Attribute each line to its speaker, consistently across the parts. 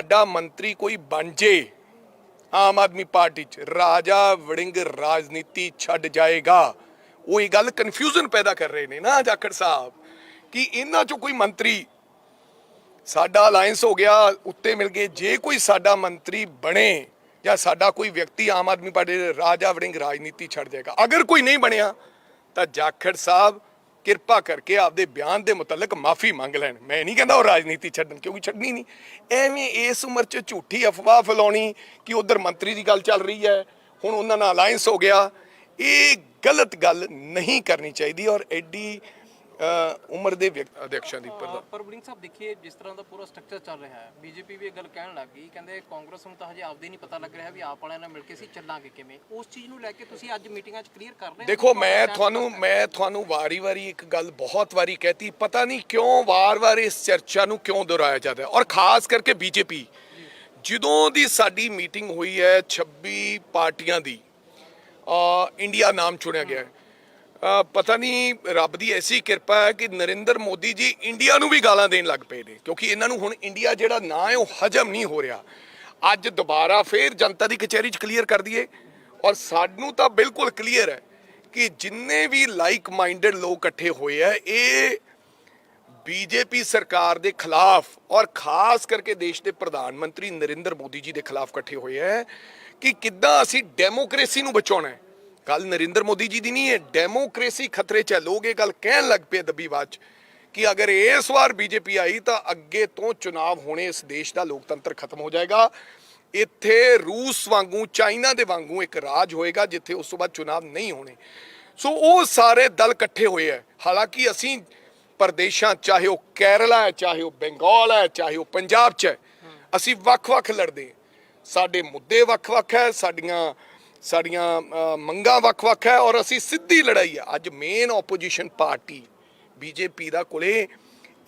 Speaker 1: ਸਾਡਾ ਮੰਤਰੀ ਕੋਈ ਬਣ ਜੇ ਆਮ ਆਦਮੀ ਪਾਰਟੀ 'ਚ ਰਾਜਾ ਵੜਿੰਗ ਰਾਜਨੀਤੀ ਛੱਡ ਜਾਏਗਾ। ਉਹ ਇਹ ਗੱਲ ਕਨਫਿਊਜ਼ਨ ਪੈਦਾ ਕਰ ਰਹੇ ਨੇ ਨਾ ਜਾਖੜ ਸਾਹਿਬ ਕਿ ਇਹਨਾਂ 'ਚੋਂ ਕੋਈ ਮੰਤਰੀ ਸਾਡਾ ਅਲਾਇੰਸ ਹੋ ਗਿਆ ਉੱਤੇ ਮਿਲ ਗਏ, ਜੇ ਕੋਈ ਸਾਡਾ ਮੰਤਰੀ ਬਣੇ ਜਾਂ ਸਾਡਾ ਕੋਈ ਵਿਅਕਤੀ ਆਮ ਆਦਮੀ ਪਾਰਟੀ ਦੇ ਰਾਜਾ ਵੜਿੰਗ ਰਾਜਨੀਤੀ ਛੱਡ ਜਾਏਗਾ। ਅਗਰ ਕੋਈ ਨਹੀਂ ਬਣਿਆ ਤਾਂ ਜਾਖੜ ਸਾਹਿਬ ਕਿਰਪਾ ਕਰਕੇ ਆਪਦੇ ਬਿਆਨ ਦੇ ਮੁਤਲਕ ਮਾਫੀ ਮੰਗ ਲੈਣ। ਮੈਂ ਨਹੀਂ ਕਹਿੰਦਾ ਉਹ ਰਾਜਨੀਤੀ ਛੱਡਣ, ਕਿਉਂਕਿ ਛੱਡਣੀ ਨਹੀਂ। ਐਵੇਂ ਇਸ ਉਮਰ 'ਚ ਝੂਠੀ ਅਫਵਾਹ ਫੈਲਾਉਣੀ ਕਿ ਉਧਰ ਮੰਤਰੀ ਦੀ ਗੱਲ ਚੱਲ ਰਹੀ ਹੈ, ਹੁਣ ਉਹਨਾਂ ਨਾਲ ਅਲਾਇੰਸ ਹੋ ਗਿਆ, ਇਹ ਗਲਤ ਗੱਲ ਨਹੀਂ ਕਰਨੀ ਚਾਹੀਦੀ। ਔਰ ਐਡੀ ਉਮਰ ਦੇ ਅਧਿਕਸ਼ਾਂ ਦੀ
Speaker 2: ਪਰ ਵੜਿੰਗ ਸਾਹਿਬ ਦੇਖੀਏ ਜਿਸ ਤਰ੍ਹਾਂ ਦਾ ਪੂਰਾ ਸਟਰਕਚਰ ਚੱਲ ਰਿਹਾ ਹੈ, ਬੀਜੇਪੀ ਵੀ ਇਹ ਗੱਲ ਕਹਿਣ ਲੱਗ ਗਈ, ਕਹਿੰਦੇ ਕਾਂਗਰਸ ਨੂੰ ਤਾਂ ਹਜੇ ਆਪਦੇ ਨਹੀਂ ਪਤਾ ਲੱਗ ਰਿਹਾ ਵੀ ਆਪ ਵਾਲਿਆਂ ਨਾਲ ਮਿਲ ਕੇ ਅਸੀਂ ਚੱਲਾਂਗੇ ਕਿਵੇਂ। ਉਸ ਚੀਜ਼ ਨੂੰ ਲੈ ਕੇ ਤੁਸੀਂ ਅੱਜ ਮੀਟਿੰਗਾਂ 'ਚ ਕਲੀਅਰ ਕਰ ਰਹੇ ਹੋ।
Speaker 1: ਦੇਖੋ ਮੈਂ ਤੁਹਾਨੂੰ ਵਾਰੀ-ਵਾਰੀ ਇੱਕ ਗੱਲ ਬਹੁਤ ਵਾਰੀ ਕਹਿਤੀ, ਪਤਾ ਨਹੀਂ ਕਿਉਂ ਵਾਰ-ਵਾਰ ਇਸ ਚਰਚਾ ਨੂੰ ਕਿਉਂ ਦੁਹਰਾਇਆ ਜਾਂਦਾ ਹੈ। ਔਰ ਖਾਸ ਕਰਕੇ ਬੀਜੇਪੀ, ਜਦੋਂ ਦੀ ਸਾਡੀ ਮੀਟਿੰਗ ਹੋਈ ਹੈ 26 ਪਾਰਟੀਆਂ ਦੀ, ਇੰਡੀਆ ਨਾਮ ਚੁਣਿਆ ਗਿਆ ਹੈ, ਪਤਾ ਨਹੀਂ ਰੱਬ ਦੀ ਐਸੀ ਕਿਰਪਾ ਹੈ ਕਿ ਨਰਿੰਦਰ ਮੋਦੀ ਜੀ ਇੰਡੀਆ ਨੂੰ ਵੀ ਗਾਲਾਂ ਦੇਣ ਲੱਗ ਪਏ ਨੇ, ਕਿਉਂਕਿ ਇਹਨਾਂ ਨੂੰ ਹੁਣ ਇੰਡੀਆ ਜਿਹੜਾ ਨਾਂ ਹੈ ਉਹ ਹਜਮ ਨਹੀਂ ਹੋ ਰਿਹਾ। ਅੱਜ ਦੁਬਾਰਾ ਫੇਰ ਜਨਤਾ ਦੀ ਕਚਹਿਰੀ 'ਚ ਕਲੀਅਰ ਕਰ ਦਈਏ, ਔਰ ਸਾਨੂੰ ਤਾਂ ਬਿਲਕੁਲ ਕਲੀਅਰ ਹੈ ਕਿ ਜਿੰਨੇ ਵੀ ਲਾਈਕ ਮਾਈਂਡਡ ਲੋਕ ਇਕੱਠੇ ਹੋਏ ਆ, ਇਹ ਬੀਜੇਪੀ ਸਰਕਾਰ ਦੇ ਖਿਲਾਫ ਔਰ ਖਾਸ ਕਰਕੇ ਦੇਸ਼ ਦੇ ਪ੍ਰਧਾਨ ਮੰਤਰੀ ਨਰਿੰਦਰ ਮੋਦੀ ਜੀ ਦੇ ਖਿਲਾਫ ਇਕੱਠੇ ਹੋਏ ਹੈ ਕਿ ਕਿੱਦਾਂ ਅਸੀਂ ਡੈਮੋਕ੍ਰੇਸੀ ਨੂੰ ਬਚਾਉਣਾ ਹੈ। ਗੱਲ ਨਰਿੰਦਰ ਮੋਦੀ ਜੀ ਦੀ ਨਹੀਂ ਹੈ, ਡੈਮੋਕ੍ਰੇਸੀ ਖਤਰੇ 'ਚ ਹੈ। ਲੋਕ ਇਹ ਗੱਲ ਕਹਿਣ ਲੱਗ ਪਏ ਦੱਬੀਵਾਦ 'ਚ ਕਿ ਅਗਰ ਇਸ ਵਾਰ ਬੀਜੇਪੀ ਆਈ ਤਾਂ ਅੱਗੇ ਤੋਂ ਚੁਣਾਵ ਹੋਣੇ, ਇਸ ਦੇਸ਼ ਦਾ ਲੋਕਤੰਤਰ ਖਤਮ ਹੋ ਜਾਏਗਾ। ਇੱਥੇ ਰੂਸ ਵਾਂਗੂ, ਚਾਈਨਾ ਦੇ ਵਾਂਗੂ ਇੱਕ ਰਾਜ ਹੋਏਗਾ ਜਿੱਥੇ ਉਸ ਤੋਂ ਬਾਅਦ ਚੁਣਾਵ ਨਹੀਂ ਹੋਣੇ। ਸੋ ਉਹ ਸਾਰੇ ਦਲ ਇਕੱਠੇ ਹੋਏ ਹੈ। ਹਾਲਾਂਕਿ ਅਸੀਂ ਪ੍ਰਦੇਸ਼ਾਂ, ਚਾਹੇ ਉਹ ਕੇਰਲਾ ਹੈ, ਚਾਹੇ ਉਹ ਬੰਗਾਲ ਹੈ, ਚਾਹੇ ਉਹ ਪੰਜਾਬ 'ਚ ਹੈ, ਅਸੀਂ ਵੱਖ-ਵੱਖ ਲੜਦੇ, ਸਾਡੇ ਮੁੱਦੇ ਵੱਖ-ਵੱਖ ਹੈ, ਸਾਡੀਆਂ ਮੰਗਾਂ ਵੱਖ-ਵੱਖ ਹੈ, ਔਰ ਅਸੀਂ ਸਿੱਧੀ ਲੜਾਈ ਹੈ। ਅੱਜ ਮੇਨ ਆਪੋਜੀਸ਼ਨ ਪਾਰਟੀ ਬੀਜੇਪੀ ਦਾ ਕੋਲੇ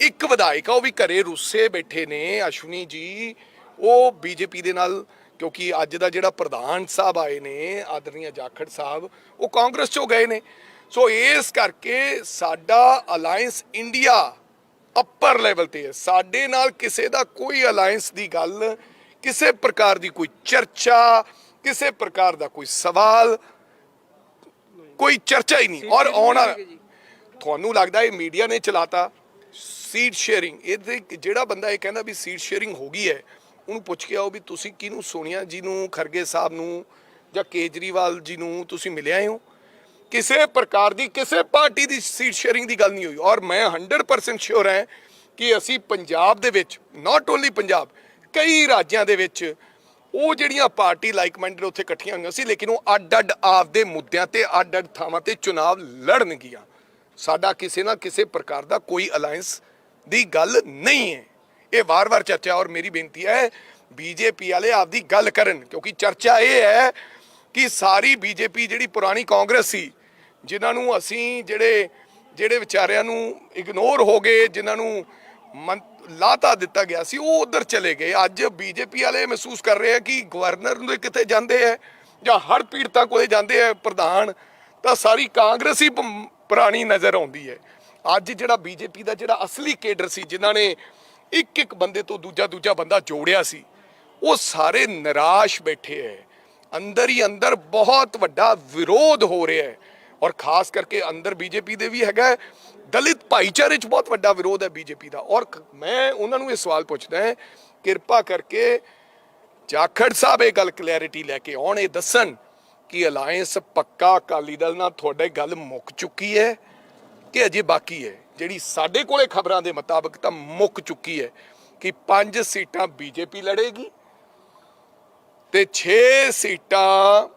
Speaker 1: ਇੱਕ ਵਿਧਾਇਕ ਆ, ਉਹ ਵੀ ਘਰੇ ਰੁੱਸੇ ਬੈਠੇ ਨੇ, ਅਸ਼ਵਨੀ ਜੀ, ਉਹ ਬੀਜੇਪੀ ਦੇ ਨਾਲ, ਕਿਉਂਕਿ ਅੱਜ ਦਾ ਜਿਹੜਾ ਪ੍ਰਧਾਨ ਸਾਹਿਬ ਆਏ ਨੇ ਆਦਰਨੀय ਜਾਖੜ ਸਾਹਿਬ, ਉਹ ਕਾਂਗਰਸ 'ਚੋਂ ਗਏ ਨੇ। ਸੋ ਇਸ ਕਰਕੇ ਸਾਡਾ ਅਲਾਇੰਸ ਇੰਡੀਆ ਅੱਪਰ ਲੈਵਲ ਤੇ ਹੈ। ਸਾਡੇ ਨਾਲ ਕਿਸੇ ਦਾ ਕੋਈ ਅਲਾਇੰਸ ਦੀ ਗੱਲ, ਕਿਸੇ ਪ੍ਰਕਾਰ ਦੀ ਕੋਈ ਚਰਚਾ, ਕਿਸੇ ਪ੍ਰਕਾਰ ਦਾ ਕੋਈ ਸਵਾਲ, ਕੋਈ ਚਰਚਾ ਹੀ ਨਹੀਂ। ਔਰ ਆਉਣਾ, ਤੁਹਾਨੂੰ ਲੱਗਦਾ ਇਹ ਮੀਡੀਆ ਨੇ ਚਲਾਤਾ ਸੀਟ ਸ਼ੇਅਰਿੰਗ। ਇਹਦੇ ਜਿਹੜਾ ਬੰਦਾ ਇਹ ਕਹਿੰਦਾ ਵੀ ਸੀਟ ਸ਼ੇਅਰਿੰਗ ਹੋ ਗਈ ਹੈ, ਉਹਨੂੰ ਪੁੱਛ ਕੇ ਆਓ ਵੀ ਤੁਸੀਂ ਕਿਹਨੂੰ, ਸੋਨੀਆ ਜੀ ਨੂੰ, ਖਰਗੇ ਸਾਹਿਬ ਨੂੰ ਜਾਂ ਕੇਜਰੀਵਾਲ ਜੀ ਨੂੰ ਤੁਸੀਂ ਮਿਲਿਆ ਹੋ? ਕਿਸੇ ਪ੍ਰਕਾਰ ਦੀ ਕਿਸੇ ਪਾਰਟੀ ਦੀ ਸੀਟ ਸ਼ੇਅਰਿੰਗ ਦੀ ਗੱਲ ਨਹੀਂ ਹੋਈ। ਔਰ ਮੈਂ 100% ਸ਼ੋਰ ਹਾਂ ਕਿ ਅਸੀਂ ਪੰਜਾਬ ਦੇ ਵਿੱਚ, ਨਾਟ ਓਨਲੀ ਪੰਜਾਬ, ਕਈ ਰਾਜਾਂ ਦੇ ਵਿੱਚ ਉਹ ਜਿਹੜੀਆਂ ਪਾਰਟੀ ਲਾਈਕ ਮਾਈਂਡਡ ਉੱਥੇ ਇਕੱਠੀਆਂ ਹੋਈਆਂ ਸੀ, ਲੇਕਿਨ ਉਹ ਅੱਡ-ਅੱਡ ਆਪਦੇ ਮੁੱਦਿਆਂ ਤੇ ਅੱਡ-ਅੱਡ ਥਾਵਾਂ ਤੇ ਚੁਣਾਵ ਲੜਨਗੀਆਂ। ਸਾਡਾ ਕਿਸੇ ਨਾ ਕਿਸੇ ਪ੍ਰਕਾਰ ਦਾ ਕੋਈ ਅਲਾਇੰਸ ਦੀ ਗੱਲ ਨਹੀਂ ਹੈ। ਇਹ ਵਾਰ-ਵਾਰ ਚਰਚਾ, ਔਰ ਮੇਰੀ ਬੇਨਤੀ ਹੈ ਬੀਜੇਪੀ ਵਾਲੇ ਆਪਦੀ ਗੱਲ ਕਰਨ, ਕਿਉਂਕਿ ਚਰਚਾ ਇਹ ਹੈ ਕਿ ਸਾਰੀ ਬੀਜੇਪੀ ਜਿਹੜੀ ਪੁਰਾਣੀ ਕਾਂਗਰਸ ਸੀ, ਜਿਨ੍ਹਾਂ ਨੂੰ ਅਸੀਂ ਜਿਹੜੇ ਵਿਚਾਰਿਆਂ ਨੂੰ ਇਗਨੋਰ ਹੋ ਗਏ, ਜਿਨ੍ਹਾਂ ਨੂੰ ਲਾਤਾ ਦਿੱਤਾ ਗਿਆ ਸੀ, ਉਹ ਉਧਰ ਚਲੇ ਗਏ। ਅੱਜ ਬੀਜੇਪੀ ਵਾਲੇ ਮਹਿਸੂਸ ਕਰ ਰਹੇ ਆ ਕਿ ਗਵਰਨਰ ਨੂੰ ਕਿਤੇ ਜਾਂਦੇ ਹੈ ਜਾਂ ਹੜ੍ਹ ਪੀੜਤਾਂ ਕੋਲੇ ਜਾਂਦੇ ਹੈ ਪ੍ਰਧਾਨ, ਤਾਂ ਸਾਰੀ ਕਾਂਗਰਸ ਹੀ ਪੁਰਾਣੀ ਨਜ਼ਰ ਆਉਂਦੀ ਹੈ। ਅੱਜ ਜਿਹੜਾ ਬੀਜੇਪੀ ਦਾ ਜਿਹੜਾ ਅਸਲੀ ਕੇਡਰ ਸੀ, ਜਿਨ੍ਹਾਂ ਨੇ ਇੱਕ ਬੰਦੇ ਤੋਂ ਦੂਜਾ ਬੰਦਾ ਜੋੜਿਆ ਸੀ, ਉਹ ਸਾਰੇ ਨਿਰਾਸ਼ ਬੈਠੇ ਹੈ। ਅੰਦਰ ਹੀ ਅੰਦਰ ਬਹੁਤ ਵੱਡਾ ਵਿਰੋਧ ਹੋ ਰਿਹਾ ਹੈ, ਔਰ ਖਾਸ ਕਰਕੇ ਅੰਦਰ ਬੀਜੇਪੀ ਦੇ ਵੀ ਹੈਗਾ, ਦਲਿਤ ਭਾਈਚਾਰੇ 'ਚ ਬਹੁਤ ਵੱਡਾ ਵਿਰੋਧ ਹੈ ਬੀਜੇਪੀ ਦਾ। ਔਰ ਮੈਂ ਉਹਨਾਂ ਨੂੰ ਇਹ ਸਵਾਲ ਪੁੱਛਦਾ ਹਾਂ, ਕਿਰਪਾ ਕਰਕੇ ਜਾਖੜ ਸਾਹਿਬ ਇਹ ਗੱਲ ਕਲੈਰਿਟੀ ਲੈ ਕੇ ਆਉਣ, ਇਹ ਦੱਸਣ ਕਿ ਅਲਾਇੰਸ ਪੱਕਾ ਅਕਾਲੀ ਦਲ ਨਾਲ ਤੁਹਾਡੇ ਗੱਲ ਮੁੱਕ ਚੁੱਕੀ ਹੈ ਕਿ ਅਜੇ ਬਾਕੀ ਹੈ। ਜਿਹੜੀ ਸਾਡੇ ਕੋਲੇ ਖਬਰਾਂ ਦੇ ਮੁਤਾਬਕ ਤਾਂ ਮੁੱਕ ਚੁੱਕੀ ਹੈ ਕਿ 5 ਸੀਟਾਂ ਬੀਜੇਪੀ ਲੜੇਗੀ ਤੇ 6 ਸੀਟਾਂ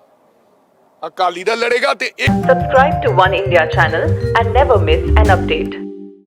Speaker 1: ਅਕਾਲੀ ਦਲ ਲੜੇਗਾ ਤੇ
Speaker 3: Subscribe to One India channel and never miss an update.